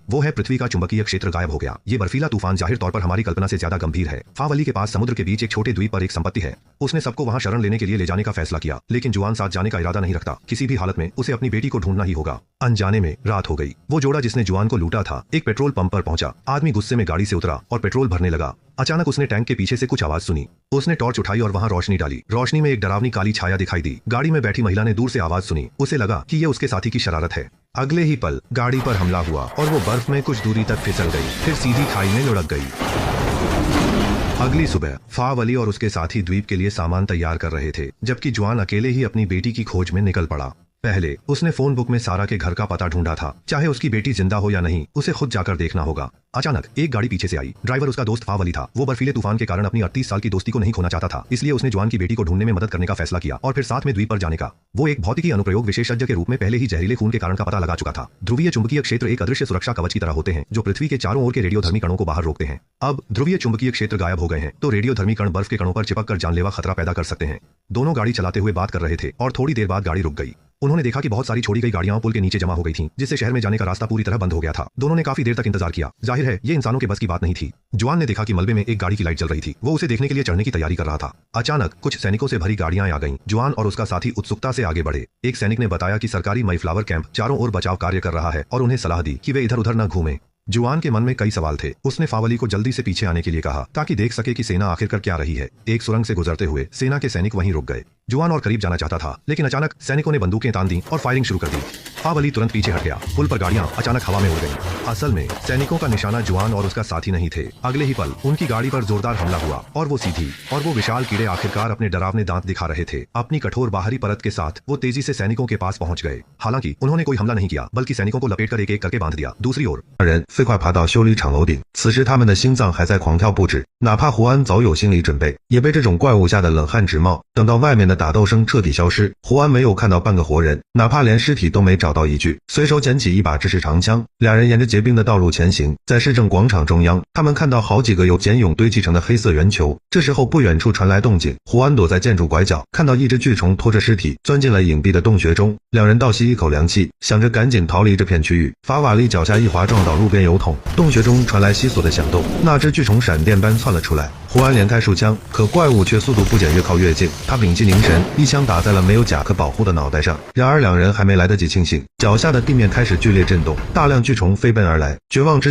वो है पृथ्वी का चुंबकीय क्षेत्र गायब हो गया। ये बर्फीला तूफान जाहिर तौर पर हमारी कल्पना से ज्यादा गंभीर है। फावली के पास समुद्र के बीच एक छोटे द्वीप पर एक संपत्ति है। उसने सबको वहां शरण लेने के लिए ले जाने का फैसला किया, लेकिन जुआन साथ जाने का इरादा नहीं रखता। किसी भी हालत में उसे अपनी बेटी को ढूंढना ही होगा। अनजाने में रात हो गई। वो जोड़ा जिसने जुआन को लूटा था एक पेट्रोल पंप पर पहुंचा। आदमी गुस्से में गाड़ी से उतरा और पेट्रोल भरने लगा। अचानक उसने टैंक के पीछे से कुछ आवाज सुनी। उसने टॉर्च उठाई और वहां रोशनी डाली। रोशनी में एक डरावनी काली छाया दिखाई दी। गाड़ी में बैठी महिला ने दूर से आवाज सुनी। उसे लगा कि ये उसके साथी की शरारत है। अगले ही पल गाड़ी पर हमला हुआ और वो बर्फ में कुछ दूरी तक फिसल गई, फिर सीधी खाई में लुढ़क गई। अगली सुबह फावली और उसके साथी द्वीप के लिए सामान तैयार कर रहे थे, जबकि जुआन अकेले ही अपनी बेटी की खोज में निकल पड़ा। पहले उसने फोन बुक में सारा के घर का पता ढूंढा था। चाहे उसकी बेटी जिंदा हो या नहीं, उसे खुद जाकर देखना होगा। अचानक एक गाड़ी पीछे से आई। ड्राइवर उसका दोस्त फावली था। वो बर्फीले तूफान के कारण अपनी 38 साल की दोस्ती को नहीं खोना चाहता था, इसलिए उसने जुआन की बेटी को ढूंढने में मदद करने का फैसला किया और फिर साथ में द्वीप पर जाने का। वो एक भौतिकी अनुप्रयोग विशेषज्ञ के रूप में पहले ही जहरीले खून के कारण का पता लगा चुका था। ध्रुवीय चुंबकीय क्षेत्र एक अदृश्य सुरक्षा कवच की तरह होते हैं, जो पृथ्वी के चारों ओर के रेडियोधर्मी कणों को बाहर रोकते हैं। अब ध्रुवीय चुंबकीय क्षेत्र गायब हो गए हैं, तो रेडियोधर्मी कण बर्फ के कणों पर चिपक कर जानलेवा खतरा पैदा कर सकते हैं। दोनों गाड़ी चलाते हुए बात कर रहे थे और थोड़ी देर बाद गाड़ी रुक गई। उन्होंने देखा कि बहुत सारी छोड़ी गई गाड़ियां पुल के नीचे जमा हो गई थीं, जिससे शहर में जाने का रास्ता पूरी तरह बंद हो गया था। दोनों ने काफी देर तक इंतजार किया। जाहिर है ये इंसानों के बस की बात नहीं थी। जुआन ने देखा कि मलबे में एक गाड़ी की लाइट जल रही थी। वो उसे देखने के लिए चढ़ने की तैयारी कर रहा था। अचानक कुछ सैनिकों से भरी गाड़ियां आ गईं। जुआन और उसका साथी उत्सुकता से आगे बढ़े। एक सैनिक ने बताया कि सरकारी मईफ्लावर कैंप चारों ओर बचाव कार्य कर रहा है और उन्हें सलाह दी कि वे इधर उधर न घूमें। जुआन के मन में कई सवाल थे। उसने फावली को जल्दी से पीछे आने के लिए कहा ताकि देख सके कि सेना आखिरकार क्या रही है। एक सुरंग से गुजरते हुए सेना के सैनिक वहीं रुक गए। जुआन और करीब जाना चाहता था, लेकिन अचानक सैनिकों ने बंदूकें तान दी और फायरिंग शुरू कर दी। फावली तुरंत पीछे हट गया। पुल पर गाड़ियां अचानक हवा में उड़ गईं। असल में सैनिकों का निशाना जुआन और उसका साथी नहीं थे। अगले ही पल उनकी गाड़ी पर जोरदार हमला हुआ और वो विशाल कीड़े आखिरकार अपने डरावने दांत दिखा रहे थे। अपनी कठोर बाहरी परत के साथ वो तेजी से सैनिकों के पास पहुंच गए। हालांकि उन्होंने कोई हमला नहीं किया, बल्कि सैनिकों को लपेटकर एक एक करके बांध दिया। दूसरी ओर人飞快爬到修理厂楼顶，此时他们的心脏还在狂跳不止，哪怕胡安早有心理准备，也被这种怪物吓得冷汗直冒。等到外面的打斗声彻底消失，胡安没有看到半个活人，哪怕连尸体都没找到一具，随手捡起一把制式长枪，俩人沿着结冰的道路前行。在市政广场中央，他们看到好几个由茧蛹堆砌成的黑色圆球。这时候不远处传来动静，胡安躲在建筑拐角，看到一只巨虫拖着尸体钻进了隐蔽的洞穴中。两人倒吸一口凉气，想着赶紧逃离这片区域。法瓦利脚下一滑，撞倒路边油桶，洞穴中传来悉索的响动，那只巨虫闪电般窜了出来。胡安连开数枪，可怪物却速度不减，越靠越近。他屏气凝神，一枪打在了没有甲壳保护的脑袋上。然而两人还没来得及清醒，脚下的地面开始剧烈震动，大量巨虫飞奔而来。绝望之